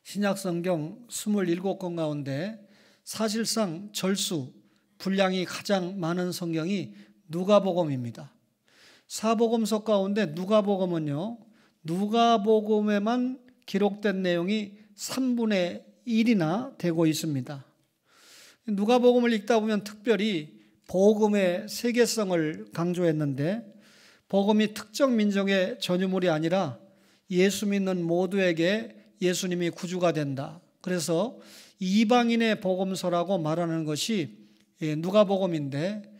신약성경 27권 가운데 사실상 절수, 분량이 가장 많은 성경이 누가복음입니다. 사복음서 가운데 누가복음은요, 누가복음에만 기록된 내용이 3분의 1이나 되고 있습니다. 누가복음을 읽다 보면 특별히 복음의 세계성을 강조했는데, 복음이 특정 민족의 전유물이 아니라 예수 믿는 모두에게 예수님이 구주가 된다. 그래서 이방인의 복음서라고 말하는 것이 누가복음인데,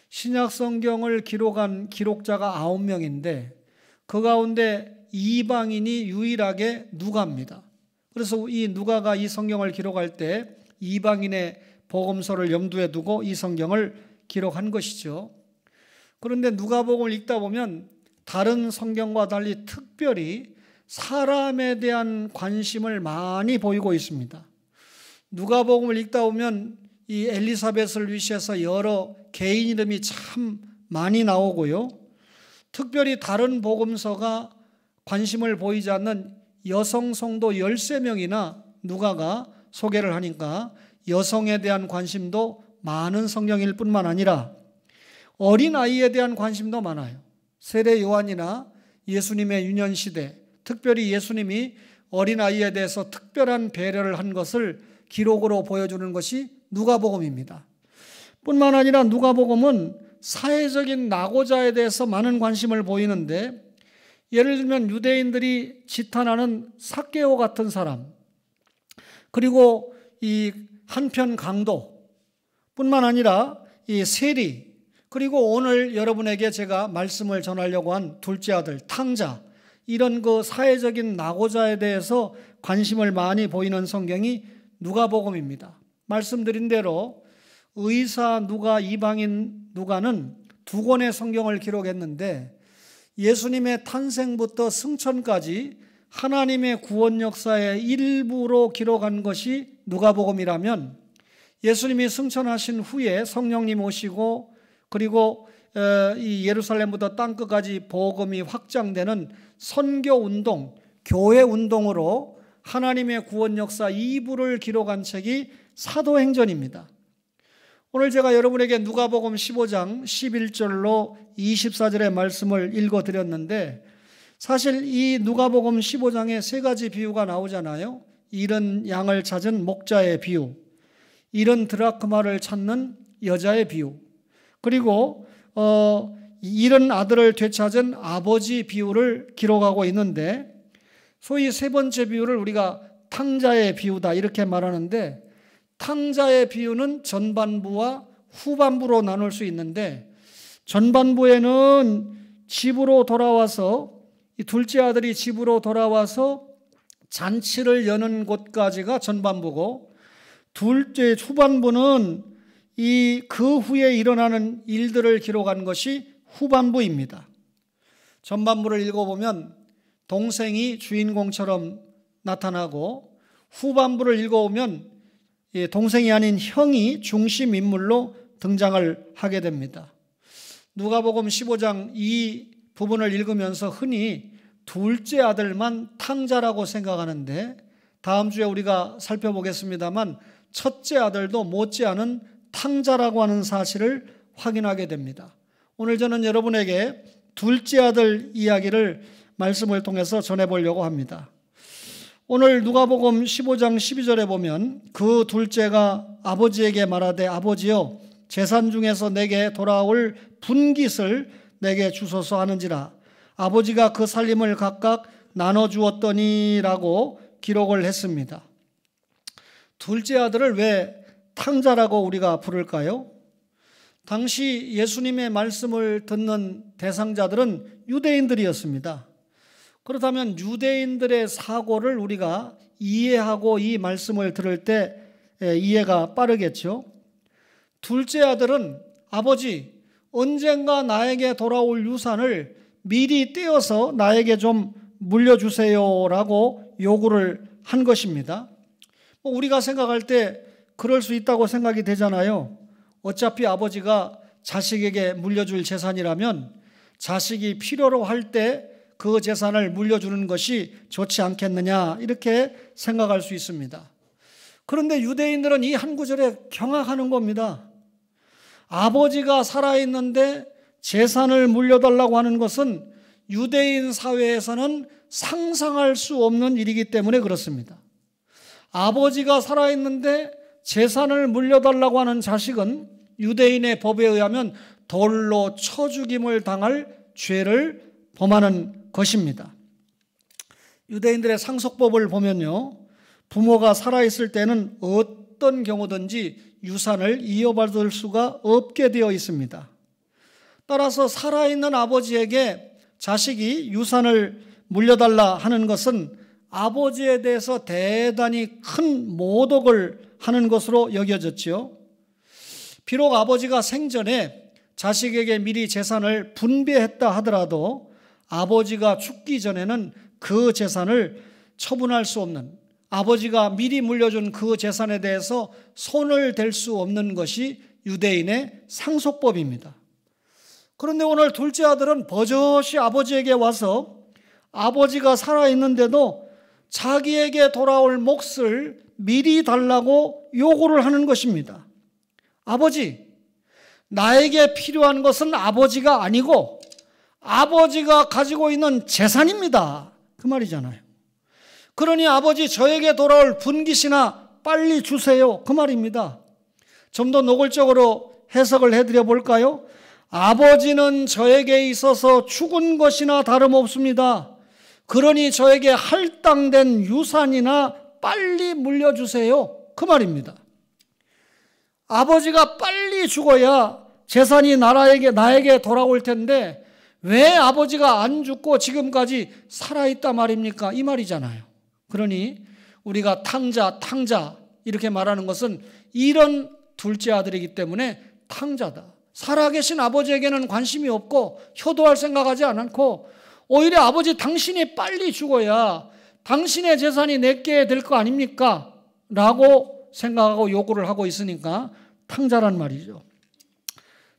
신약성경을 기록한 기록자가 9명인데 그 가운데 이방인이 유일하게 누가입니다. 그래서 이 누가가 이 성경을 기록할 때 이방인의 복음서를 염두에 두고 이 성경을 기록한 것이죠. 그런데 누가복음을 읽다 보면 다른 성경과 달리 특별히 사람에 대한 관심을 많이 보이고 있습니다. 누가복음을 읽다 보면 이 엘리사벳을 위시해서 여러 개인 이름이 참 많이 나오고요. 특별히 다른 복음서가 관심을 보이지 않는 여성 성도 13명이나 누가가 소개를 하니까 여성에 대한 관심도 많은 성경일 뿐만 아니라 어린아이에 대한 관심도 많아요. 세례 요한이나 예수님의 유년시대, 특별히 예수님이 어린아이에 대해서 특별한 배려를 한 것을 기록으로 보여주는 것이 누가복음입니다. 뿐만 아니라 누가복음은 사회적인 낙오자에 대해서 많은 관심을 보이는데, 예를 들면 유대인들이 지탄하는 삭개오 같은 사람, 그리고 이 한편 강도 뿐만 아니라 이 세리, 그리고 오늘 여러분에게 제가 말씀을 전하려고 한 둘째 아들 탕자, 이런 그 사회적인 낙오자에 대해서 관심을 많이 보이는 성경이 누가복음입니다. 말씀드린 대로 의사 누가, 이방인 누가는 2권의 성경을 기록했는데, 예수님의 탄생부터 승천까지 하나님의 구원 역사의 일부로 기록한 것이 누가복음이라면, 예수님이 승천하신 후에 성령님 오시고 그리고 이 예루살렘부터 땅끝까지 복음이 확장되는 선교운동, 교회운동으로 하나님의 구원 역사 2부를 기록한 책이 사도행전입니다. 오늘 제가 여러분에게 누가복음 15장 11절로 24절의 말씀을 읽어드렸는데, 사실 이 누가복음 15장에 3가지 비유가 나오잖아요. 잃은 양을 찾은 목자의 비유, 잃은 드라크마를 찾는 여자의 비유, 그리고 잃은 아들을 되찾은 아버지 비유를 기록하고 있는데, 소위 3번째 비유를 우리가 탕자의 비유다 이렇게 말하는데, 탕자의 비유는 전반부와 후반부로 나눌 수 있는데, 전반부에는 집으로 돌아와서 이 둘째 아들이 집으로 돌아와서 잔치를 여는 곳까지가 전반부고, 후반부는 그 후에 일어나는 일들을 기록한 것이 후반부입니다. 전반부를 읽어보면 동생이 주인공처럼 나타나고, 후반부를 읽어보면 동생이 아닌 형이 중심 인물로 등장을 하게 됩니다. 누가복음 15장 이 부분을 읽으면서 흔히 둘째 아들만 탕자라고 생각하는데, 다음 주에 우리가 살펴보겠습니다만 첫째 아들도 못지않은 탕자라고 하는 사실을 확인하게 됩니다. 오늘 저는 여러분에게 둘째 아들 이야기를 말씀을 통해서 전해보려고 합니다. 오늘 누가복음 15장 12절에 보면 그 둘째가 아버지에게 말하되, 아버지여 재산 중에서 내게 돌아올 분깃을 내게 주소서 하는지라. 아버지가 그 살림을 각각 나눠주었더니라고 기록을 했습니다. 둘째 아들을 왜 탕자라고 우리가 부를까요? 당시 예수님의 말씀을 듣는 대상자들은 유대인들이었습니다. 그렇다면 유대인들의 사고를 우리가 이해하고 이 말씀을 들을 때 이해가 빠르겠죠. 둘째 아들은 아버지, 언젠가 나에게 돌아올 유산을 미리 떼어서 나에게 좀 물려주세요라고 요구를 한 것입니다. 우리가 생각할 때 그럴 수 있다고 생각이 되잖아요. 어차피 아버지가 자식에게 물려줄 재산이라면 자식이 필요로 할 때 그 재산을 물려주는 것이 좋지 않겠느냐 이렇게 생각할 수 있습니다. 그런데 유대인들은 이 한 구절에 경악하는 겁니다. 아버지가 살아있는데 재산을 물려달라고 하는 것은 유대인 사회에서는 상상할 수 없는 일이기 때문에 그렇습니다. 아버지가 살아있는데 재산을 물려달라고 하는 자식은 유대인의 법에 의하면 돌로 쳐 죽임을 당할 죄를 범하는 것입니다. 유대인들의 상속법을 보면요, 부모가 살아있을 때는 어떤 경우든지 유산을 이어받을 수가 없게 되어 있습니다. 따라서 살아있는 아버지에게 자식이 유산을 물려달라 하는 것은 아버지에 대해서 대단히 큰 모독을 하는 것으로 여겨졌지요. 비록 아버지가 생전에 자식에게 미리 재산을 분배했다 하더라도 아버지가 죽기 전에는 그 재산을 처분할 수 없는, 아버지가 미리 물려준 그 재산에 대해서 손을 댈 수 없는 것이 유대인의 상속법입니다. 그런데 오늘 둘째 아들은 버젓이 아버지에게 와서 아버지가 살아있는데도 자기에게 돌아올 몫을 미리 달라고 요구를 하는 것입니다. 아버지, 나에게 필요한 것은 아버지가 아니고 아버지가 가지고 있는 재산입니다. 그 말이잖아요. 그러니 아버지, 저에게 돌아올 분깃이나 빨리 주세요. 그 말입니다. 좀 더 노골적으로 해석을 해드려 볼까요? 아버지는 저에게 있어서 죽은 것이나 다름없습니다. 그러니 저에게 할당된 유산이나 빨리 물려주세요. 그 말입니다. 아버지가 빨리 죽어야 재산이 나에게 돌아올 텐데 왜 아버지가 안 죽고 지금까지 살아있단 말입니까? 이 말이잖아요. 그러니 우리가 탕자 이렇게 말하는 것은 이런 둘째 아들이기 때문에 탕자다. 살아계신 아버지에게는 관심이 없고 효도할 생각하지 않고 오히려 아버지, 당신이 빨리 죽어야 당신의 재산이 내게 될 거 아닙니까? 라고 생각하고 요구를 하고 있으니까 탕자란 말이죠.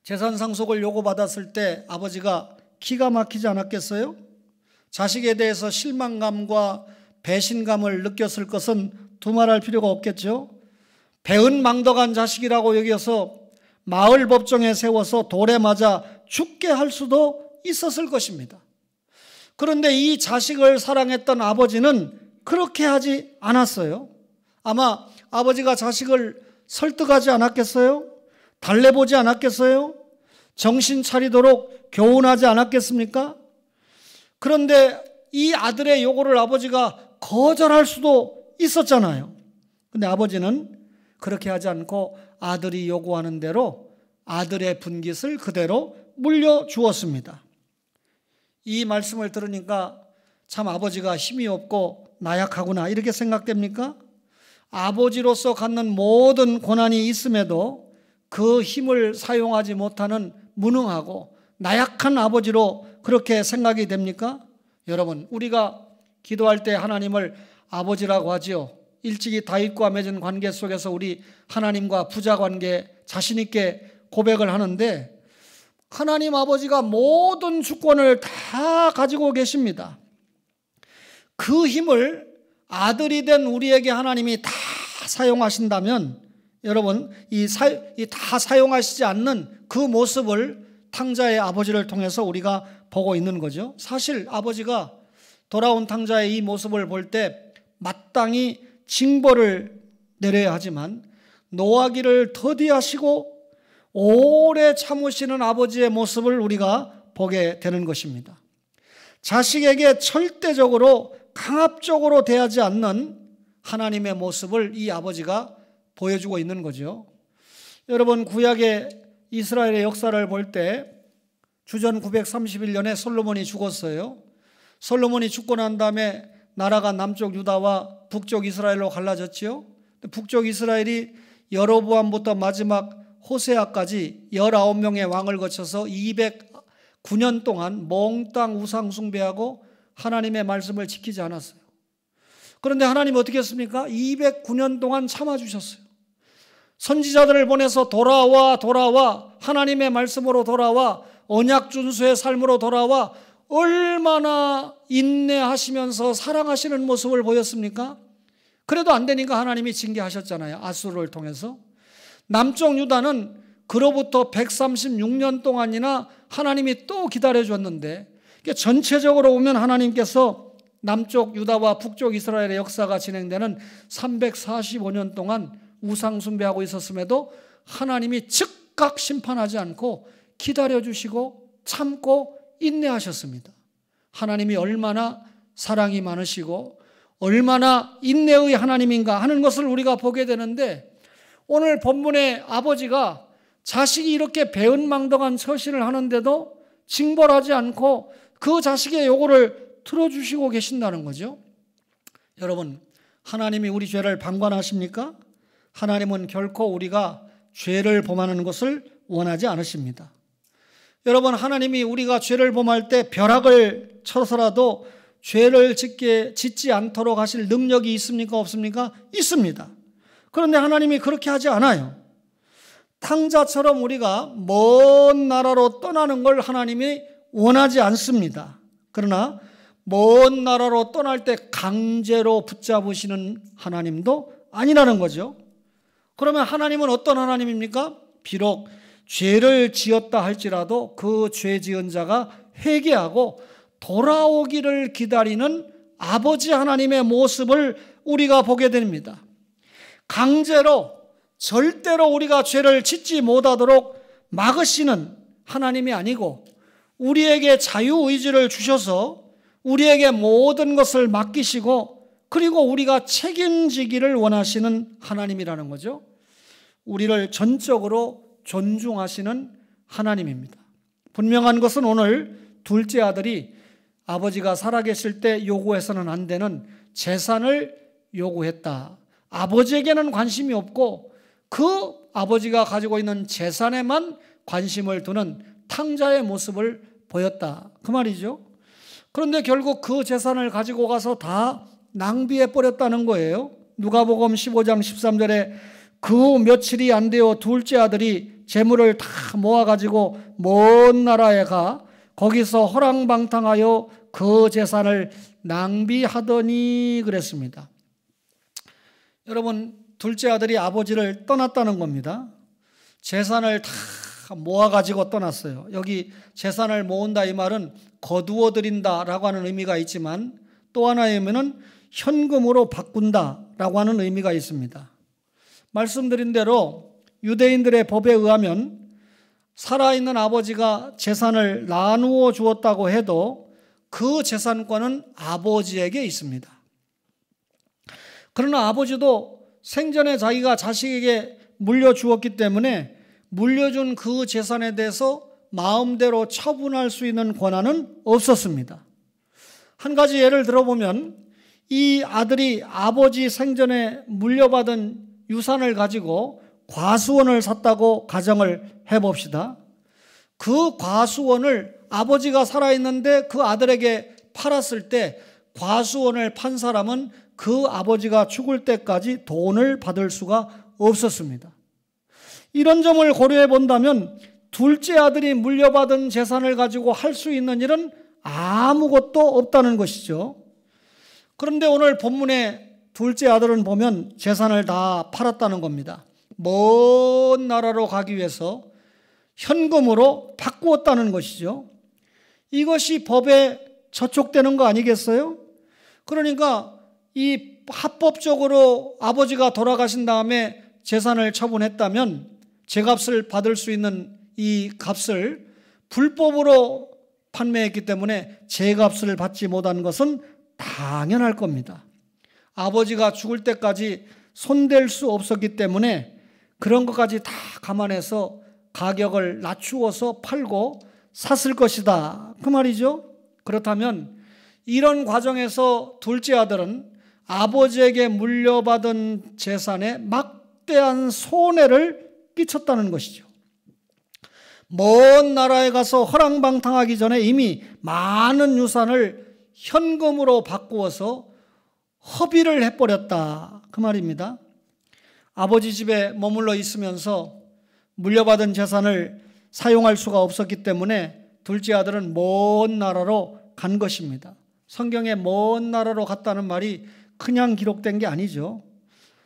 재산 상속을 요구받았을 때 아버지가 기가 막히지 않았겠어요? 자식에 대해서 실망감과 배신감을 느꼈을 것은 두말할 필요가 없겠죠. 배은망덕한 자식이라고 여겨서 마을 법정에 세워서 돌에 맞아 죽게 할 수도 있었을 것입니다. 그런데 이 자식을 사랑했던 아버지는 그렇게 하지 않았어요. 아마 아버지가 자식을 설득하지 않았겠어요? 달래보지 않았겠어요? 정신 차리도록 교훈하지 않았겠습니까? 그런데 이 아들의 요구를 아버지가 거절할 수도 있었잖아요. 근데 아버지는 그렇게 하지 않고 아들이 요구하는 대로 아들의 분깃을 그대로 물려주었습니다. 이 말씀을 들으니까 참 아버지가 힘이 없고 나약하구나 이렇게 생각됩니까? 아버지로서 갖는 모든 권한이 있음에도 그 힘을 사용하지 못하는 무능하고 나약한 아버지로 그렇게 생각이 됩니까? 여러분, 우리가 기도할 때 하나님을 아버지라고 하지요. 일찍이 다윗과 맺은 관계 속에서 우리 하나님과 부자 관계 자신 있게 고백을 하는데 하나님 아버지가 모든 주권을 다 가지고 계십니다. 그 힘을 아들이 된 우리에게 하나님이 다 사용하신다면 여러분, 다 사용하시지 않는 그 모습을 탕자의 아버지를 통해서 우리가 보고 있는 거죠. 사실 아버지가 돌아온 탕자의 이 모습을 볼 때 마땅히 징벌을 내려야 하지만 노하기를 더디하시고 오래 참으시는 아버지의 모습을 우리가 보게 되는 것입니다. 자식에게 절대적으로 강압적으로 대하지 않는 하나님의 모습을 이 아버지가 보여주고 있는 거죠. 여러분, 구약의 이스라엘의 역사를 볼 때 주전 931년에 솔로몬이 죽었어요. 솔로몬이 죽고 난 다음에 나라가 남쪽 유다와 북쪽 이스라엘로 갈라졌지요. 북쪽 이스라엘이 여로보암부터 마지막 호세아까지 19명의 왕을 거쳐서 209년 동안 몽땅 우상 숭배하고 하나님의 말씀을 지키지 않았어요. 그런데 하나님 어떻게 했습니까? 209년 동안 참아주셨어요. 선지자들을 보내서 돌아와 하나님의 말씀으로 돌아와 언약 준수의 삶으로 돌아와 얼마나 인내하시면서 사랑하시는 모습을 보였습니까? 그래도 안 되니까 하나님이 징계하셨잖아요. 아수르를 통해서. 남쪽 유다는 그로부터 136년 동안이나 하나님이 또 기다려줬는데, 전체적으로 보면 하나님께서 남쪽 유다와 북쪽 이스라엘의 역사가 진행되는 345년 동안 우상 숭배하고 있었음에도 하나님이 즉각 심판하지 않고 기다려주시고 참고 인내하셨습니다. 하나님이 얼마나 사랑이 많으시고 얼마나 인내의 하나님인가 하는 것을 우리가 보게 되는데, 오늘 본문의 아버지가 자식이 이렇게 배은망덕한 처신을 하는데도 징벌하지 않고 그 자식의 요구를 들어주시고 계신다는 거죠. 여러분, 하나님이 우리 죄를 방관하십니까? 하나님은 결코 우리가 죄를 범하는 것을 원하지 않으십니다. 여러분, 하나님이 우리가 죄를 범할 때 벼락을 쳐서라도 죄를 짓지 않도록 하실 능력이 있습니까? 없습니까? 있습니다. 그런데 하나님이 그렇게 하지 않아요. 탕자처럼 우리가 먼 나라로 떠나는 걸 하나님이 원하지 않습니다. 그러나 먼 나라로 떠날 때 강제로 붙잡으시는 하나님도 아니라는 거죠. 그러면 하나님은 어떤 하나님입니까? 비록 죄를 지었다 할지라도 그 죄 지은 자가 회개하고 돌아오기를 기다리는 아버지 하나님의 모습을 우리가 보게 됩니다. 강제로 절대로 우리가 죄를 짓지 못하도록 막으시는 하나님이 아니고, 우리에게 자유의지를 주셔서 우리에게 모든 것을 맡기시고 그리고 우리가 책임지기를 원하시는 하나님이라는 거죠. 우리를 전적으로 존중하시는 하나님입니다. 분명한 것은 오늘 둘째 아들이 아버지가 살아계실 때 요구해서는 안 되는 재산을 요구했다. 아버지에게는 관심이 없고 그 아버지가 가지고 있는 재산에만 관심을 두는 탕자의 모습을 보였다, 그 말이죠. 그런데 결국 그 재산을 가지고 가서 다 낭비해 버렸다는 거예요. 누가복음 15장 13절에 그 며칠이 안 되어 둘째 아들이 재물을 다 모아가지고 먼 나라에 가 거기서 허랑방탕하여 그 재산을 낭비하더니 그랬습니다. 여러분, 둘째 아들이 아버지를 떠났다는 겁니다. 재산을 다 모아가지고 떠났어요. 여기 재산을 모은다 이 말은 거두어 드린다라고 하는 의미가 있지만, 또 하나의 의미는 현금으로 바꾼다라고 하는 의미가 있습니다. 말씀드린 대로 유대인들의 법에 의하면 살아있는 아버지가 재산을 나누어 주었다고 해도 그 재산권은 아버지에게 있습니다. 그러나 아버지도 생전에 자기가 자식에게 물려주었기 때문에 물려준 그 재산에 대해서 마음대로 처분할 수 있는 권한은 없었습니다. 한 가지 예를 들어보면, 이 아들이 아버지 생전에 물려받은 유산을 가지고 과수원을 샀다고 가정을 해봅시다. 그 과수원을 아버지가 살아있는데 그 아들에게 팔았을 때 과수원을 판 사람은 그 아버지가 죽을 때까지 돈을 받을 수가 없었습니다. 이런 점을 고려해 본다면 둘째 아들이 물려받은 재산을 가지고 할 수 있는 일은 아무것도 없다는 것이죠. 그런데 오늘 본문에 둘째 아들은 보면 재산을 다 팔았다는 겁니다. 먼 나라로 가기 위해서 현금으로 바꾸었다는 것이죠. 이것이 법에 저촉되는 거 아니겠어요? 그러니까 이 합법적으로 아버지가 돌아가신 다음에 재산을 처분했다면 제값을 받을 수 있는 이 값을 불법으로 판매했기 때문에 제값을 받지 못한 것은 당연할 겁니다. 아버지가 죽을 때까지 손댈 수 없었기 때문에 그런 것까지 다 감안해서 가격을 낮추어서 팔고 샀을 것이다, 그 말이죠. 그렇다면 이런 과정에서 둘째 아들은 아버지에게 물려받은 재산에 막대한 손해를 끼쳤다는 것이죠. 먼 나라에 가서 허랑방탕하기 전에 이미 많은 유산을 현금으로 바꾸어서 허비를 해버렸다, 그 말입니다. 아버지 집에 머물러 있으면서 물려받은 재산을 사용할 수가 없었기 때문에 둘째 아들은 먼 나라로 간 것입니다. 성경에 먼 나라로 갔다는 말이 그냥 기록된 게 아니죠.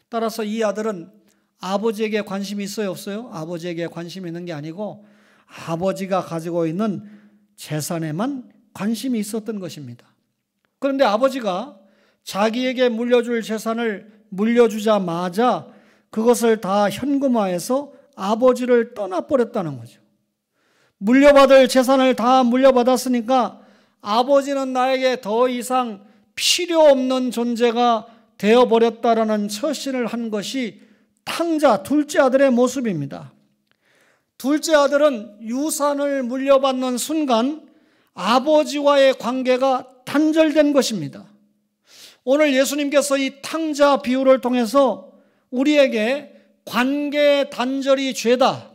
따라서 이 아들은 아버지에게 관심이 있어요, 없어요? 아버지에게 관심이 있는 게 아니고 아버지가 가지고 있는 재산에만 관심이 있었던 것입니다. 그런데 아버지가 자기에게 물려줄 재산을 물려주자마자 그것을 다 현금화해서 아버지를 떠나버렸다는 거죠. 물려받을 재산을 다 물려받았으니까 아버지는 나에게 더 이상 필요 없는 존재가 되어버렸다라는 처신을 한 것이 탕자 둘째 아들의 모습입니다. 둘째 아들은 유산을 물려받는 순간 아버지와의 관계가 단절된 것입니다. 오늘 예수님께서 이 탕자 비유를 통해서 우리에게 관계 단절이 죄다,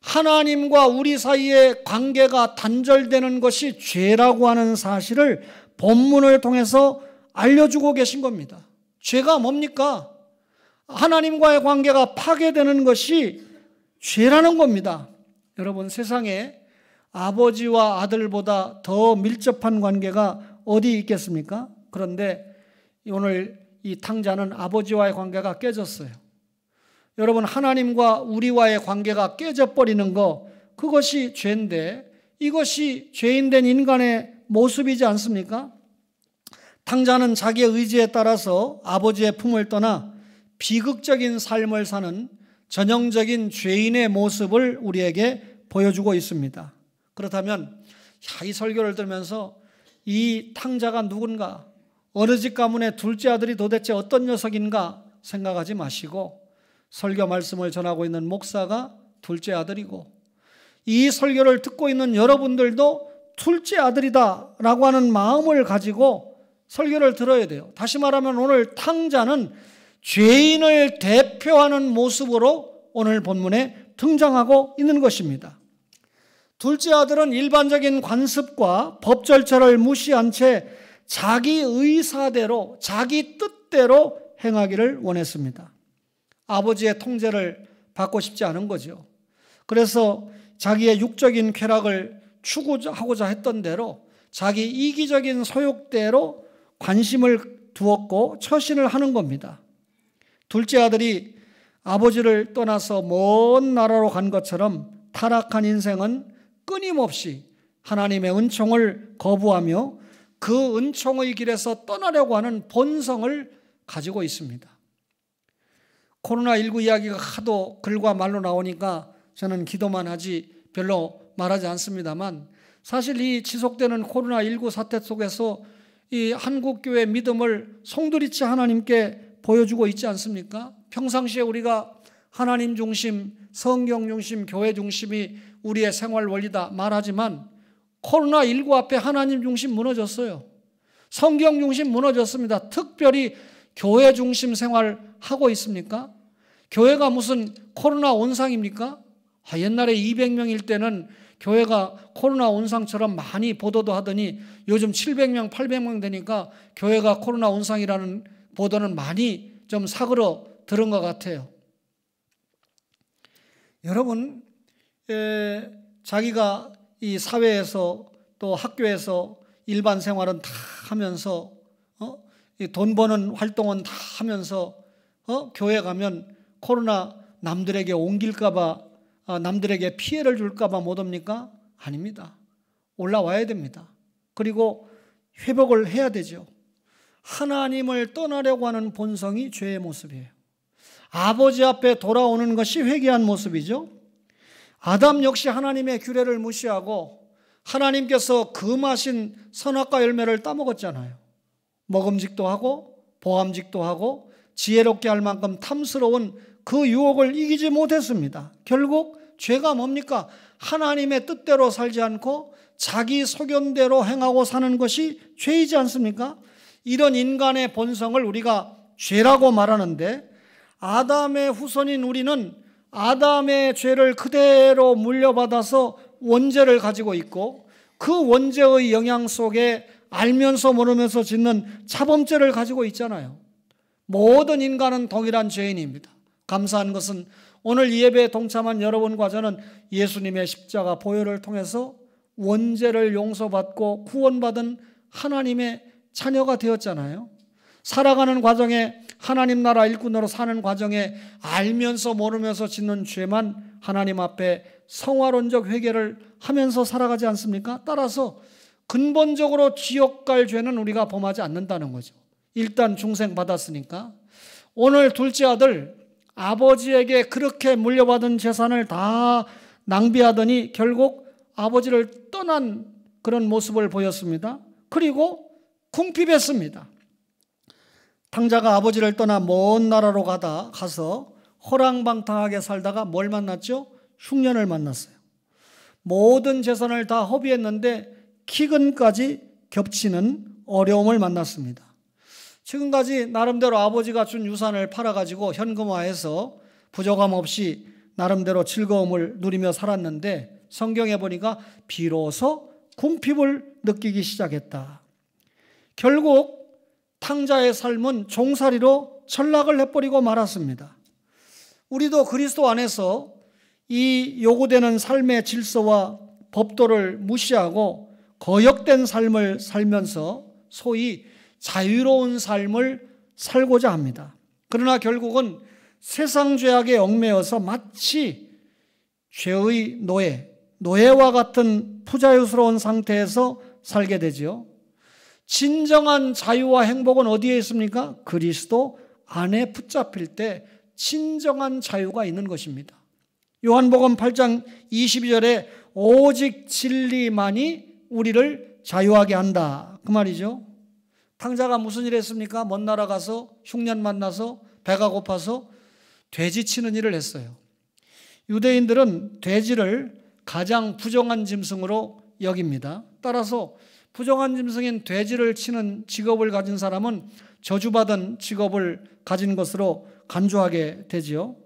하나님과 우리 사이의 관계가 단절되는 것이 죄라고 하는 사실을 본문을 통해서 알려주고 계신 겁니다. 죄가 뭡니까? 하나님과의 관계가 파괴되는 것이 죄라는 겁니다. 여러분, 세상에 아버지와 아들보다 더 밀접한 관계가 어디 있겠습니까? 그런데 오늘 이 탕자는 아버지와의 관계가 깨졌어요. 여러분, 하나님과 우리와의 관계가 깨져버리는 거, 그것이 죄인데 이것이 죄인된 인간의 모습이지 않습니까? 탕자는 자기의 의지에 따라서 아버지의 품을 떠나 비극적인 삶을 사는 전형적인 죄인의 모습을 우리에게 보여주고 있습니다. 그렇다면 이 설교를 들으면서 이 탕자가 누군가, 어느 집 가문의 둘째 아들이 도대체 어떤 녀석인가 생각하지 마시고 설교 말씀을 전하고 있는 목사가 둘째 아들이고 이 설교를 듣고 있는 여러분들도 둘째 아들이다라고 하는 마음을 가지고 설교를 들어야 돼요. 다시 말하면 오늘 탕자는 죄인을 대표하는 모습으로 오늘 본문에 등장하고 있는 것입니다. 둘째 아들은 일반적인 관습과 법 절차를 무시한 채 자기 의사대로, 자기 뜻대로 행하기를 원했습니다. 아버지의 통제를 받고 싶지 않은 거죠. 그래서 자기의 육적인 쾌락을 추구하고자 했던 대로 자기 이기적인 소욕대로 관심을 두었고 처신을 하는 겁니다. 둘째 아들이 아버지를 떠나서 먼 나라로 간 것처럼 타락한 인생은 끊임없이 하나님의 은총을 거부하며 그 은총의 길에서 떠나려고 하는 본성을 가지고 있습니다. 코로나19 이야기가 하도 글과 말로 나오니까 저는 기도만 하지 별로 말하지 않습니다만, 사실 이 지속되는 코로나19 사태 속에서 이 한국교회 믿음을 송두리째 하나님께 보여주고 있지 않습니까? 평상시에 우리가 하나님 중심, 성경 중심, 교회 중심이 우리의 생활 원리다 말하지만 코로나19 앞에 하나님 중심 무너졌어요. 성경 중심 무너졌습니다. 특별히 교회 중심 생활하고 있습니까? 교회가 무슨 코로나 온상입니까? 옛날에 200명일 때는 교회가 코로나 온상처럼 많이 보도도 하더니 요즘 700명, 800명 되니까 교회가 코로나 온상이라는 보도는 많이 좀 사그러 들은 것 같아요. 여러분, 자기가 이 사회에서 또 학교에서 일반 생활은 다 하면서 돈 버는 활동은 다 하면서 교회 가면 코로나 남들에게 옮길까 봐, 남들에게 피해를 줄까 봐 못 옵니까? 아닙니다. 올라와야 됩니다. 그리고 회복을 해야 되죠. 하나님을 떠나려고 하는 본성이 죄의 모습이에요. 아버지 앞에 돌아오는 것이 회개한 모습이죠. 아담 역시 하나님의 규례를 무시하고 하나님께서 금하신 선악과 열매를 따먹었잖아요. 먹음직도 하고 보암직도 하고 지혜롭게 할 만큼 탐스러운 그 유혹을 이기지 못했습니다. 결국 죄가 뭡니까? 하나님의 뜻대로 살지 않고 자기 소견대로 행하고 사는 것이 죄이지 않습니까? 이런 인간의 본성을 우리가 죄라고 말하는데, 아담의 후손인 우리는 아담의 죄를 그대로 물려받아서 원죄를 가지고 있고 그 원죄의 영향 속에 알면서 모르면서 짓는 자범죄를 가지고 있잖아요. 모든 인간은 동일한 죄인입니다. 감사한 것은 오늘 이 예배에 동참한 여러분과 저는 예수님의 십자가 보혈을 통해서 원죄를 용서받고 구원받은 하나님의 자녀가 되었잖아요. 살아가는 과정에 하나님 나라 일꾼으로 사는 과정에 알면서 모르면서 짓는 죄만 하나님 앞에 성화론적 회개를 하면서 살아가지 않습니까? 따라서 근본적으로 지옥 갈 죄는 우리가 범하지 않는다는 거죠. 일단 중생 받았으니까. 오늘 둘째 아들 아버지에게 그렇게 물려받은 재산을 다 낭비하더니 결국 아버지를 떠난 그런 모습을 보였습니다. 그리고 궁핍했습니다. 탕자가 아버지를 떠나 먼 나라로 가서 허랑방탕하게 살다가 뭘 만났죠? 흉년을 만났어요. 모든 재산을 다 허비했는데 기근까지 겹치는 어려움을 만났습니다. 지금까지 나름대로 아버지가 준 유산을 팔아가지고 현금화해서 부족함 없이 나름대로 즐거움을 누리며 살았는데 성경에 보니까 비로소 궁핍을 느끼기 시작했다. 결국 탕자의 삶은 종살이로 전락을 해버리고 말았습니다. 우리도 그리스도 안에서 이 요구되는 삶의 질서와 법도를 무시하고 거역된 삶을 살면서 소위 자유로운 삶을 살고자 합니다. 그러나 결국은 세상 죄악에 얽매여서 마치 죄의 노예와 같은 부자유스러운 상태에서 살게 되죠. 진정한 자유와 행복은 어디에 있습니까? 그리스도 안에 붙잡힐 때 진정한 자유가 있는 것입니다. 요한복음 8장 22절에 오직 진리만이 우리를 자유하게 한다. 그 말이죠. 탕자가 무슨 일 했습니까? 먼 나라 가서 흉년 만나서 배가 고파서 돼지 치는 일을 했어요. 유대인들은 돼지를 가장 부정한 짐승으로 여깁니다. 따라서 부정한 짐승인 돼지를 치는 직업을 가진 사람은 저주받은 직업을 가진 것으로 간주하게 되지요.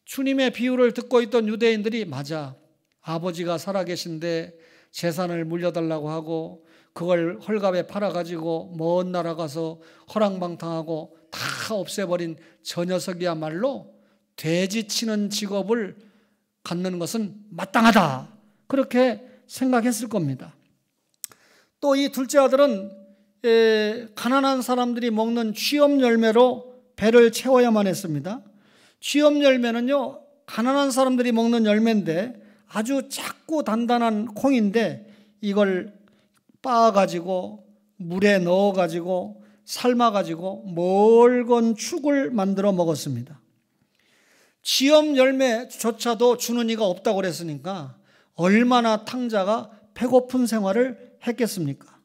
주님의 비유를 듣고 있던 유대인들이 맞아, 아버지가 살아계신데 재산을 물려달라고 하고 그걸 헐값에 팔아가지고 먼 나라 가서 허랑방탕하고 다 없애버린 저 녀석이야말로 돼지 치는 직업을 갖는 것은 마땅하다, 그렇게 생각했을 겁니다. 또 이 둘째 아들은 가난한 사람들이 먹는 취업 열매로 배를 채워야만 했습니다. 취업 열매는요, 가난한 사람들이 먹는 열매인데 아주 작고 단단한 콩인데 이걸 빻아가지고 물에 넣어가지고 삶아가지고 멀건 죽을 만들어 먹었습니다. 취업 열매조차도 주는 이가 없다고 그랬으니까 얼마나 탕자가 배고픈 생활을 했겠습니까?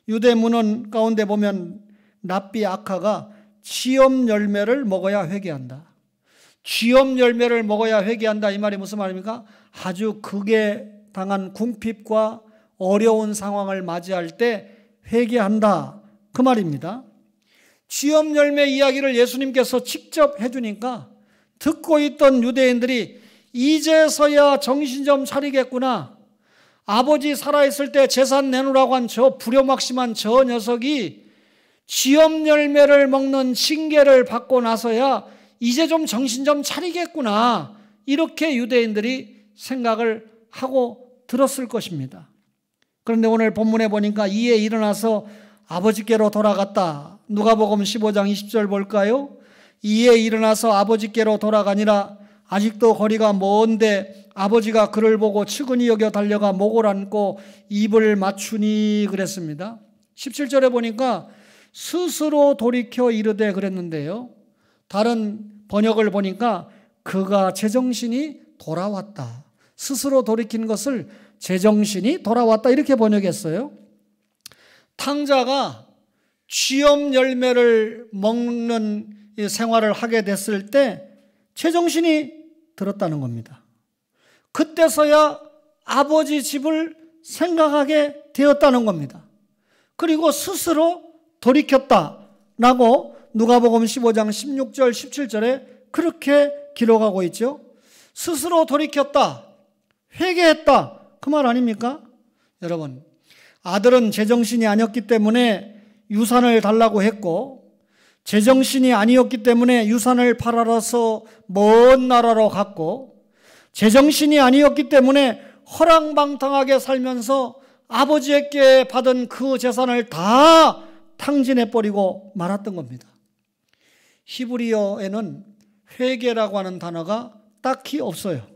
유대 문헌 가운데 보면 랍비 아카가 취업 열매를 먹어야 회개한다. 취업 열매를 먹어야 회개한다, 이 말이 무슨 말입니까? 아주 극에 당한 궁핍과 어려운 상황을 맞이할 때 회개한다, 그 말입니다. 취업 열매 이야기를 예수님께서 직접 해주니까 듣고 있던 유대인들이 이제서야 정신 좀 차리겠구나. 아버지 살아있을 때 재산 내놓으라고 한 저 불효막심한 저 녀석이 취업 열매를 먹는 징계를 받고 나서야 이제 좀 정신 좀 차리겠구나, 이렇게 유대인들이 생각을 하고 들었을 것입니다. 그런데 오늘 본문에 보니까 이에 일어나서 아버지께로 돌아갔다. 누가복음 15장 20절 볼까요? 이에 일어나서 아버지께로 돌아가니라. 아직도 거리가 먼데 아버지가 그를 보고 측은히 여겨 달려가 목을 안고 입을 맞추니 그랬습니다. 17절에 보니까 스스로 돌이켜 이르되 그랬는데요. 다른 번역을 보니까 그가 제정신이 돌아왔다. 스스로 돌이킨 것을 제정신이 돌아왔다, 이렇게 번역했어요. 탕자가 취업 열매를 먹는 생활을 하게 됐을 때 제정신이 들었다는 겁니다. 그때서야 아버지 집을 생각하게 되었다는 겁니다. 그리고 스스로 돌이켰다라고 누가복음 15장 16절 17절에 그렇게 기록하고 있죠. 스스로 돌이켰다, 회개했다, 그 말 아닙니까? 여러분, 아들은 제정신이 아니었기 때문에 유산을 달라고 했고, 제정신이 아니었기 때문에 유산을 팔아서 먼 나라로 갔고, 제정신이 아니었기 때문에 허랑방탕하게 살면서 아버지에게 받은 그 재산을 다 탕진해버리고 말았던 겁니다. 히브리어에는 회개라고 하는 단어가 딱히 없어요.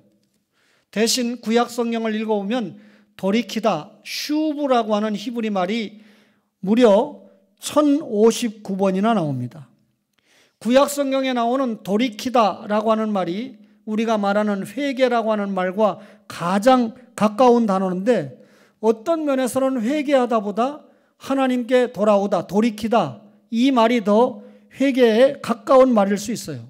대신 구약 성경을 읽어보면 돌이키다, 슈브라고 하는 히브리 말이 무려 1059번이나 나옵니다. 구약 성경에 나오는 돌이키다라고 하는 말이 우리가 말하는 회개라고 하는 말과 가장 가까운 단어인데, 어떤 면에서는 회개하다보다 하나님께 돌아오다, 돌이키다, 이 말이 더 회개에 가까운 말일 수 있어요.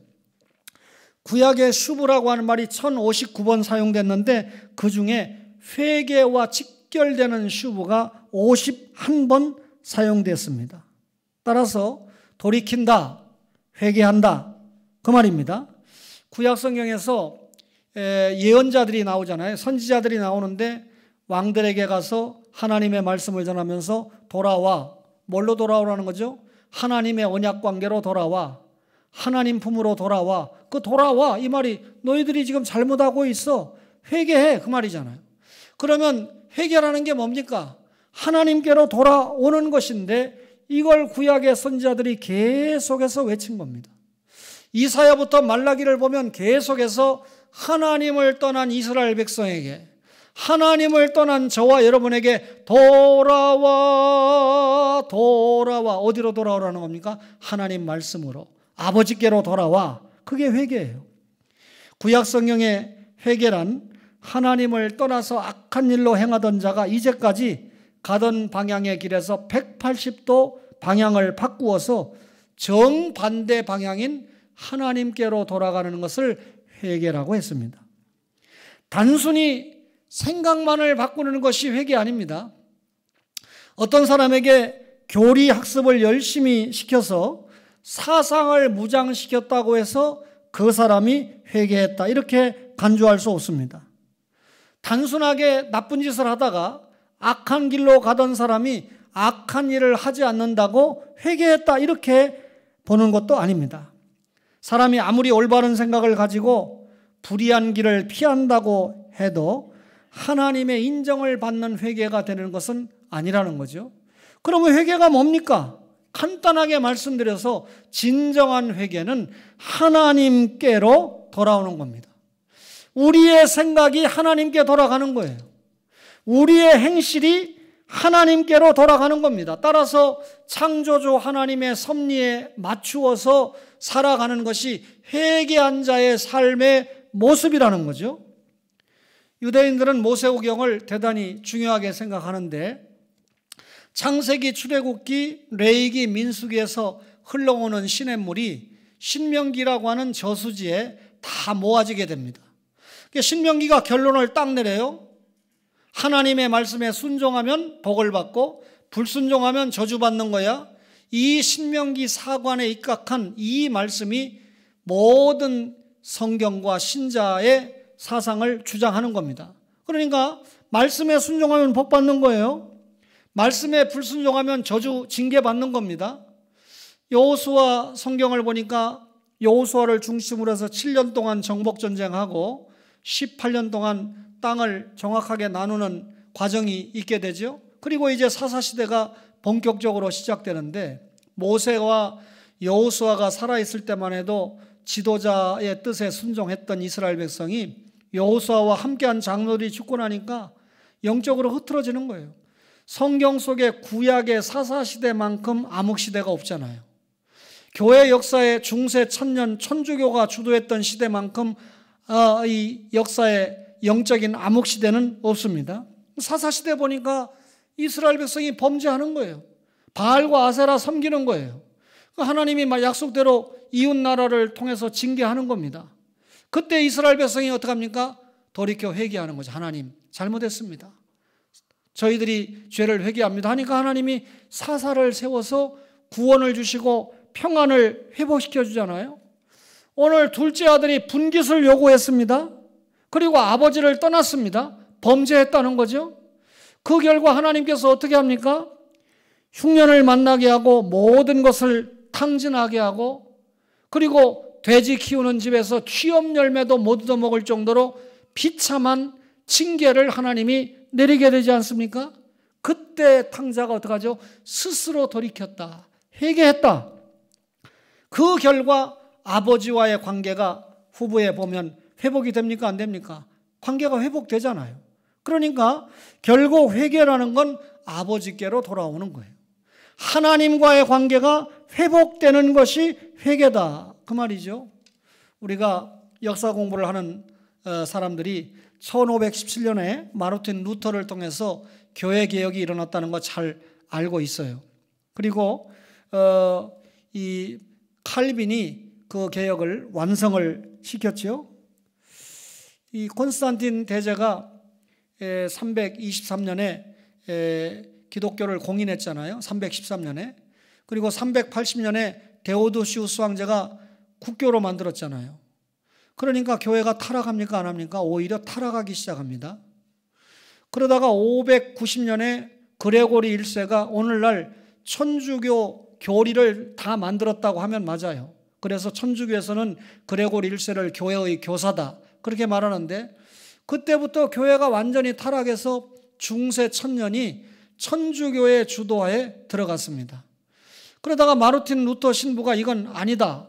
구약의 슈브라고 하는 말이 1059번 사용됐는데 그 중에 회개와 직결되는 슈브가 51번 사용됐습니다. 따라서 돌이킨다, 회개한다, 그 말입니다. 구약 성경에서 예언자들이 나오잖아요. 선지자들이 나오는데 왕들에게 가서 하나님의 말씀을 전하면서 돌아와, 뭘로 돌아오라는 거죠? 하나님의 언약 관계로 돌아와, 하나님 품으로 돌아와. 그 돌아와, 이 말이 너희들이 지금 잘못하고 있어, 회개해, 그 말이잖아요. 그러면 회개라는 게 뭡니까? 하나님께로 돌아오는 것인데 이걸 구약의 선지자들이 계속해서 외친 겁니다. 이사야부터 말라기를 보면 계속해서 하나님을 떠난 이스라엘 백성에게, 하나님을 떠난 저와 여러분에게 돌아와, 돌아와. 어디로 돌아오라는 겁니까? 하나님 말씀으로, 아버지께로 돌아와. 그게 회개예요. 구약 성경의 회개란 하나님을 떠나서 악한 일로 행하던 자가 이제까지 가던 방향의 길에서 180도 방향을 바꾸어서 정반대 방향인 하나님께로 돌아가는 것을 회개라고 했습니다. 단순히 생각만을 바꾸는 것이 회개 아닙니다. 어떤 사람에게 교리 학습을 열심히 시켜서 사상을 무장시켰다고 해서 그 사람이 회개했다, 이렇게 간주할 수 없습니다. 단순하게 나쁜 짓을 하다가 악한 길로 가던 사람이 악한 일을 하지 않는다고 회개했다, 이렇게 보는 것도 아닙니다. 사람이 아무리 올바른 생각을 가지고 불의한 길을 피한다고 해도 하나님의 인정을 받는 회개가 되는 것은 아니라는 거죠. 그러면 회개가 뭡니까? 간단하게 말씀드려서 진정한 회개는 하나님께로 돌아오는 겁니다. 우리의 생각이 하나님께 돌아가는 거예요. 우리의 행실이 하나님께로 돌아가는 겁니다. 따라서 창조주 하나님의 섭리에 맞추어서 살아가는 것이 회개한 자의 삶의 모습이라는 거죠. 유대인들은 모세오경을 대단히 중요하게 생각하는데 창세기, 출애굽기, 레위기, 민수기에서 흘러오는 시냇물이 신명기라고 하는 저수지에 다 모아지게 됩니다. 신명기가 결론을 딱 내려요. 하나님의 말씀에 순종하면 복을 받고 불순종하면 저주받는 거야. 이 신명기 사관에 입각한 이 말씀이 모든 성경과 신자의 사상을 주장하는 겁니다. 그러니까 말씀에 순종하면 복 받는 거예요. 말씀에 불순종하면 저주, 징계받는 겁니다. 여호수아 성경을 보니까 여호수아를 중심으로 해서 7년 동안 정복전쟁하고 18년 동안 땅을 정확하게 나누는 과정이 있게 되죠. 그리고 이제 사사시대가 본격적으로 시작되는데 모세와 여호수아가 살아있을 때만 해도 지도자의 뜻에 순종했던 이스라엘 백성이 여호수아와 함께한 장로들이 죽고 나니까 영적으로 흐트러지는 거예요. 성경 속에 구약의 사사시대만큼 암흑시대가 없잖아요. 교회 역사의 중세 천년 천주교가 주도했던 시대만큼 이 역사의 영적인 암흑시대는 없습니다. 사사시대 보니까 이스라엘 백성이 범죄하는 거예요. 바알과 아세라 섬기는 거예요. 하나님이 약속대로 이웃 나라를 통해서 징계하는 겁니다. 그때 이스라엘 백성이 어떻게 합니까? 돌이켜 회개하는 거죠. 하나님, 잘못했습니다. 저희들이 죄를 회개합니다 하니까 하나님이 사사를 세워서 구원을 주시고 평안을 회복시켜 주잖아요. 오늘 둘째 아들이 분깃을 요구했습니다. 그리고 아버지를 떠났습니다. 범죄했다는 거죠. 그 결과 하나님께서 어떻게 합니까? 흉년을 만나게 하고 모든 것을 탕진하게 하고, 그리고 돼지 키우는 집에서 취업 열매도 못 얻어먹을 정도로 비참한 징계를 하나님이 내리게 되지 않습니까? 그때 탕자가 어떡하죠? 스스로 돌이켰다. 회개했다. 그 결과 아버지와의 관계가 후부에 보면 회복이 됩니까? 안 됩니까? 관계가 회복되잖아요. 그러니까 결국 회개라는 건 아버지께로 돌아오는 거예요. 하나님과의 관계가 회복되는 것이 회개다. 그 말이죠. 우리가 역사 공부를 하는 사람들이 1517년에 마르틴 루터를 통해서 교회 개혁이 일어났다는 거 잘 알고 있어요. 그리고 이 칼빈이 그 개혁을 완성을 시켰죠. 이 콘스탄틴 대제가 323년에 기독교를 공인했잖아요. 313년에. 그리고 380년에 데오도시우스 황제가 국교로 만들었잖아요. 그러니까 교회가 타락합니까? 안 합니까? 오히려 타락하기 시작합니다. 그러다가 590년에 그레고리 1세가 오늘날 천주교 교리를 다 만들었다고 하면 맞아요. 그래서 천주교에서는 그레고리 1세를 교회의 교사다 그렇게 말하는데, 그때부터 교회가 완전히 타락해서 중세 천년이 천주교의 주도하에 들어갔습니다. 그러다가 마르틴 루터 신부가 이건 아니다.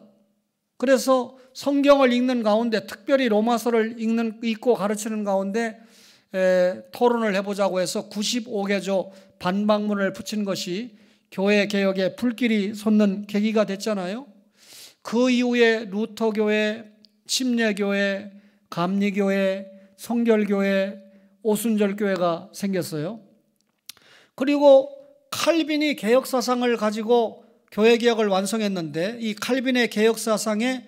그래서 성경을 읽는 가운데, 특별히 로마서를 읽고 가르치는 가운데 토론을 해보자고 해서 95개조 반박문을 붙인 것이 교회 개혁에 불길이 솟는 계기가 됐잖아요. 그 이후에 루터교회, 침례교회, 감리교회, 성결교회, 오순절교회가 생겼어요. 그리고 칼빈이 개혁사상을 가지고 교회 개혁을 완성했는데, 이 칼빈의 개혁사상에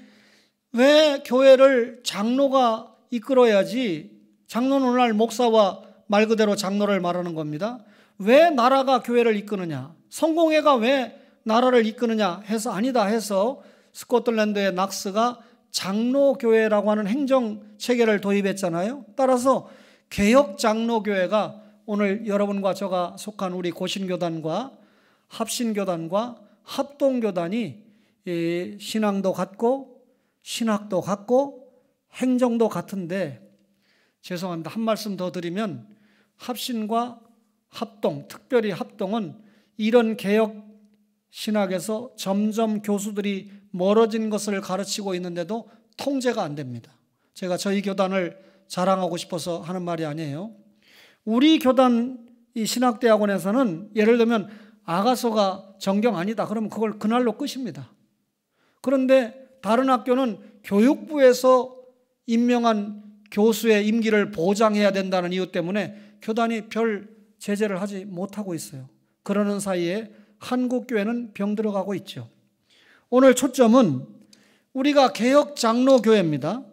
왜 교회를 장로가 이끌어야지, 장로는 오늘날 목사와 말 그대로 장로를 말하는 겁니다. 왜 나라가 교회를 이끄느냐, 성공회가 왜 나라를 이끄느냐 해서 아니다 해서 스코틀랜드의 낙스가 장로교회라고 하는 행정체계를 도입했잖아요. 따라서 개혁장로교회가 오늘 여러분과 제가 속한 우리 고신교단과 합신교단과 합동교단이 신앙도 같고 신학도 같고 행정도 같은데, 죄송합니다. 한 말씀 더 드리면 합신과 합동, 특별히 합동은 이런 개혁 신학에서 점점 교수들이 멀어진 것을 가르치고 있는데도 통제가 안 됩니다. 제가 저희 교단을 자랑하고 싶어서 하는 말이 아니에요. 우리 교단 이 신학대학원에서는 예를 들면 아가서가 정경 아니다 그러면 그걸 그날로 끝입니다. 그런데 다른 학교는 교육부에서 임명한 교수의 임기를 보장해야 된다는 이유 때문에 교단이 별 제재를 하지 못하고 있어요. 그러는 사이에 한국교회는 병들어가고 있죠. 오늘 초점은 우리가 개혁 장로교회입니다.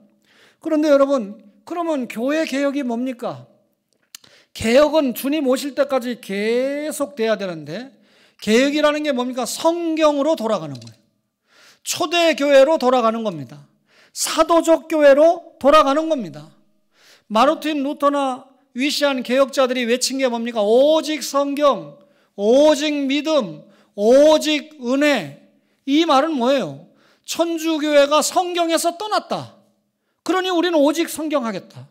그런데 여러분, 그러면 교회 개혁이 뭡니까? 개혁은 주님 오실 때까지 계속 돼야 되는데, 개혁이라는 게 뭡니까? 성경으로 돌아가는 거예요. 초대교회로 돌아가는 겁니다. 사도적 교회로 돌아가는 겁니다. 마르틴 루터나 위시한 개혁자들이 외친 게 뭡니까? 오직 성경, 오직 믿음, 오직 은혜. 이 말은 뭐예요? 천주교회가 성경에서 떠났다. 그러니 우리는 오직 성경 하겠다.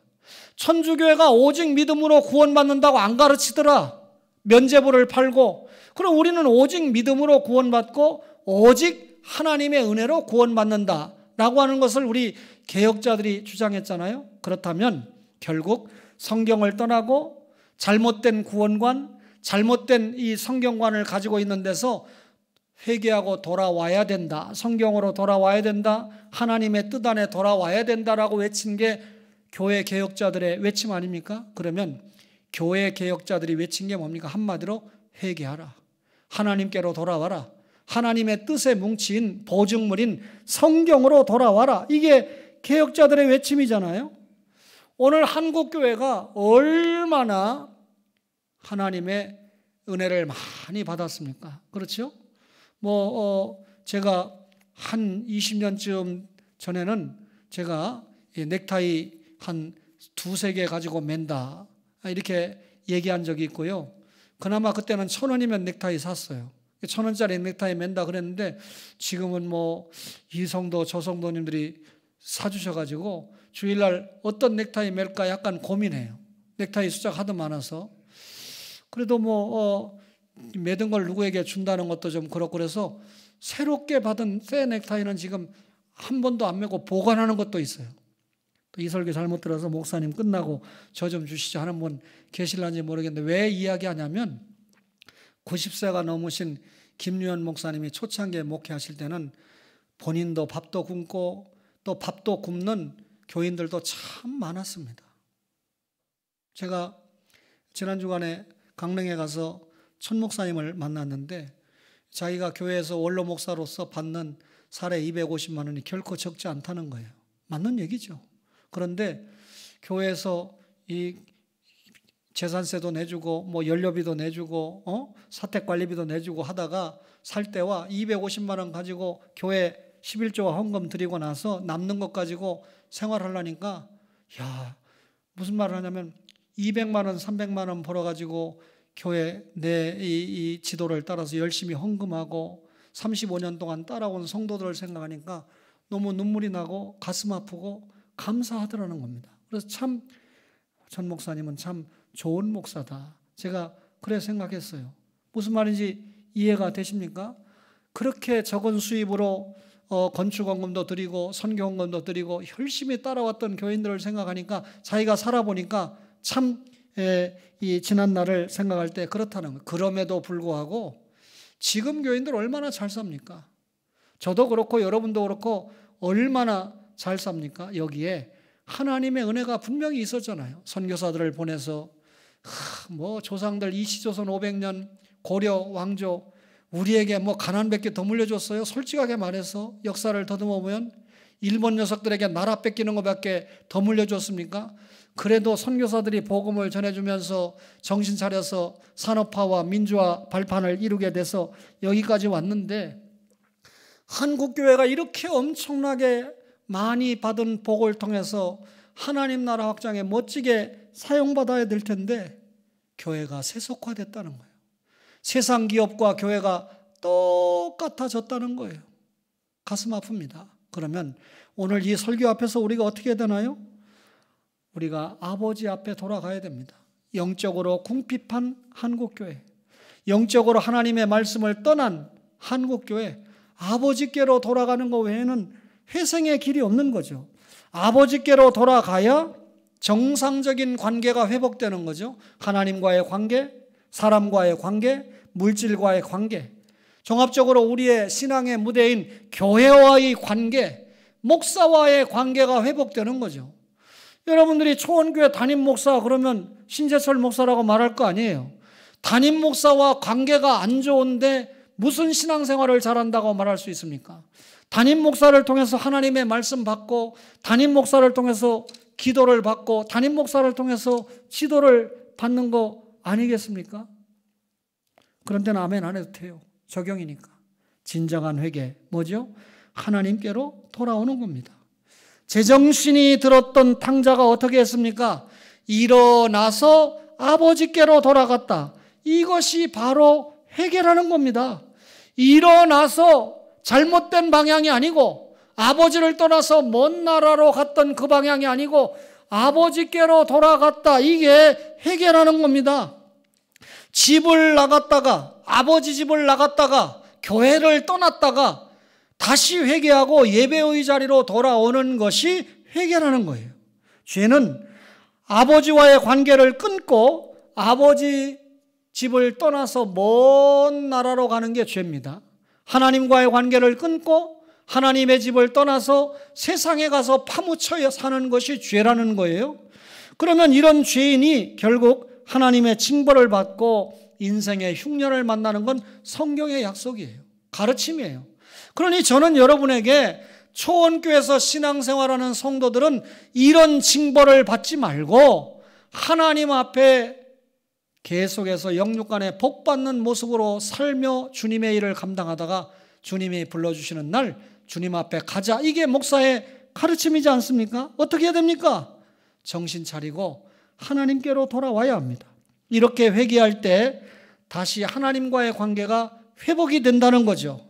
천주교회가 오직 믿음으로 구원받는다고 안 가르치더라. 면죄부를 팔고. 그럼 우리는 오직 믿음으로 구원받고 오직 하나님의 은혜로 구원받는다 라고 하는 것을 우리 개혁자들이 주장했잖아요. 그렇다면 결국 성경을 떠나고 잘못된 구원관, 잘못된 이 성경관을 가지고 있는 데서 회개하고 돌아와야 된다. 성경으로 돌아와야 된다. 하나님의 뜻 안에 돌아와야 된다라고 외친 게 교회 개혁자들의 외침 아닙니까? 그러면 교회 개혁자들이 외친 게 뭡니까? 한마디로 회개하라. 하나님께로 돌아와라. 하나님의 뜻에 뭉친 보증물인 성경으로 돌아와라. 이게 개혁자들의 외침이잖아요. 오늘 한국교회가 얼마나 하나님의 은혜를 많이 받았습니까? 그렇죠? 제가 한 20년쯤 전에는 제가 넥타이 한 두세 개 가지고 맨다 이렇게 얘기한 적이 있고요. 그나마 그때는 1,000원이면 넥타이 샀어요. 1,000원짜리 넥타이 맨다 그랬는데 지금은 이성도 저성도님들이 사주셔가지고 주일날 어떤 넥타이 맬까 약간 고민해요. 넥타이 숫자가 하도 많아서. 그래도 매든 걸 누구에게 준다는 것도 좀 그렇고 그래서 새롭게 받은 새 넥타이는 지금 한 번도 안 매고 보관하는 것도 있어요. 또 이 설교 잘못 들어서 목사님 끝나고 저 좀 주시죠 하는 분 계실런지 모르겠는데 왜 이야기하냐면 90세가 넘으신 김유현 목사님이 초창기에 목회하실 때는 본인도 밥도 굶고 또 밥도 굶는 교인들도 참 많았습니다. 제가 지난 주간에 강릉에 가서 천 목사님을 만났는데 자기가 교회에서 원로 목사로서 받는 사례 250만 원이 결코 적지 않다는 거예요. 맞는 얘기죠. 그런데 교회에서 이 재산세도 내주고 연료비도 내주고 사택관리비도 내주고 하다가 살 때와 250만 원 가지고 교회 11조와 헌금 드리고 나서 남는 것 가지고 생활하려니까 무슨 말을 하냐면 200만 원 300만 원 벌어가지고 교회 내 이 지도를 따라서 열심히 헌금하고 35년 동안 따라온 성도들을 생각하니까 너무 눈물이 나고 가슴 아프고 감사하더라는 겁니다. 그래서 참 전 목사님은 참 좋은 목사다. 제가 그래 생각했어요. 무슨 말인지 이해가 되십니까? 그렇게 적은 수입으로 건축헌금도 드리고 선교헌금도 드리고 열심히 따라왔던 교인들을 생각하니까 자기가 살아보니까 참 이 지난 날을 생각할 때 그렇다는 거예요. 그럼에도 불구하고 지금 교인들 얼마나 잘 삽니까? 저도 그렇고 여러분도 그렇고 얼마나 잘 삽니까? 여기에 하나님의 은혜가 분명히 있었잖아요. 선교사들을 보내서 조상들 이시조선 500년 고려 왕조 우리에게 가난밖에 더 물려줬어요? 솔직하게 말해서 역사를 더듬어 보면 일본 녀석들에게 나라 뺏기는 것밖에 더 물려줬습니까? 그래도 선교사들이 복음을 전해주면서 정신 차려서 산업화와 민주화 발판을 이루게 돼서 여기까지 왔는데 한국교회가 이렇게 엄청나게 많이 받은 복을 통해서 하나님 나라 확장에 멋지게 사용받아야 될 텐데 교회가 세속화됐다는 거예요. 세상 기업과 교회가 똑같아졌다는 거예요. 가슴 아픕니다. 그러면 오늘 이 설교 앞에서 우리가 어떻게 해야 되나요? 우리가 아버지 앞에 돌아가야 됩니다. 영적으로 궁핍한 한국교회, 영적으로 하나님의 말씀을 떠난 한국교회, 아버지께로 돌아가는 것 외에는 회생의 길이 없는 거죠. 아버지께로 돌아가야 정상적인 관계가 회복되는 거죠. 하나님과의 관계, 사람과의 관계, 물질과의 관계, 종합적으로 우리의 신앙의 무대인 교회와의 관계, 목사와의 관계가 회복되는 거죠. 여러분들이 초원교회 담임 목사 그러면 신재철 목사라고 말할 거 아니에요. 담임 목사와 관계가 안 좋은데 무슨 신앙생활을 잘한다고 말할 수 있습니까? 담임 목사를 통해서 하나님의 말씀 받고 담임 목사를 통해서 기도를 받고 담임 목사를 통해서 지도를 받는 거 아니겠습니까? 그런 데는 아멘 안 해도 돼요. 적용이니까. 진정한 회개 뭐죠? 하나님께로 돌아오는 겁니다. 제정신이 들었던 탕자가 어떻게 했습니까? 일어나서 아버지께로 돌아갔다. 이것이 바로 회개라는 겁니다. 일어나서 잘못된 방향이 아니고 아버지를 떠나서 먼 나라로 갔던 그 방향이 아니고 아버지께로 돌아갔다. 이게 회개라는 겁니다. 집을 나갔다가 아버지 집을 나갔다가 교회를 떠났다가 다시 회개하고 예배의 자리로 돌아오는 것이 회개라는 거예요. 죄는 아버지와의 관계를 끊고 아버지 집을 떠나서 먼 나라로 가는 게 죄입니다. 하나님과의 관계를 끊고 하나님의 집을 떠나서 세상에 가서 파묻혀 사는 것이 죄라는 거예요. 그러면 이런 죄인이 결국 하나님의 징벌을 받고 인생의 흉년을 만나는 건 성경의 약속이에요. 가르침이에요. 그러니 저는 여러분에게 초원교회에서 신앙생활하는 성도들은 이런 징벌을 받지 말고 하나님 앞에 계속해서 영육간에 복받는 모습으로 살며 주님의 일을 감당하다가 주님이 불러주시는 날 주님 앞에 가자. 이게 목사의 가르침이지 않습니까? 어떻게 해야 됩니까? 정신 차리고 하나님께로 돌아와야 합니다. 이렇게 회개할 때 다시 하나님과의 관계가 회복이 된다는 거죠.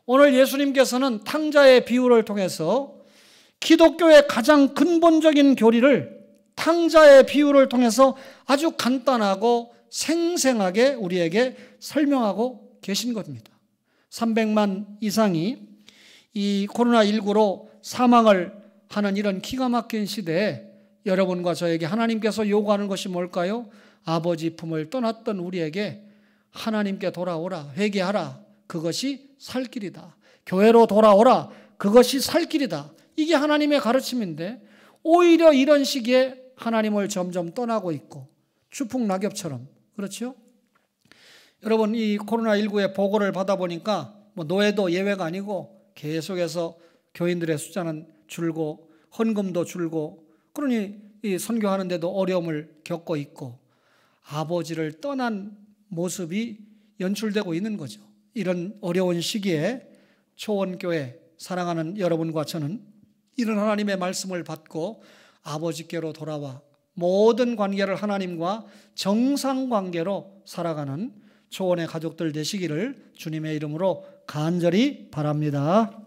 오늘 예수님께서는 탕자의 비유를 통해서 기독교의 가장 근본적인 교리를 탕자의 비유를 통해서 아주 간단하고 생생하게 우리에게 설명하고 계신 겁니다. 300만 이상이 이 코로나19로 사망을 하는 이런 기가 막힌 시대에 여러분과 저에게 하나님께서 요구하는 것이 뭘까요? 아버지 품을 떠났던 우리에게 하나님께 돌아오라, 회개하라, 그것이 살 길이다. 교회로 돌아오라, 그것이 살 길이다. 이게 하나님의 가르침인데 오히려 이런 시기에 하나님을 점점 떠나고 있고 추풍낙엽처럼, 그렇죠? 여러분, 이 코로나19의 보고를 받아보니까 뭐 노예도 예외가 아니고 계속해서 교인들의 숫자는 줄고 헌금도 줄고, 그러니 이 선교하는데도 어려움을 겪고 있고 아버지를 떠난 모습이 연출되고 있는 거죠. 이런 어려운 시기에 초원교회 사랑하는 여러분과 저는 이런 하나님의 말씀을 받고 아버지께로 돌아와 모든 관계를 하나님과 정상관계로 살아가는 초원의 가족들 되시기를 주님의 이름으로 간절히 바랍니다.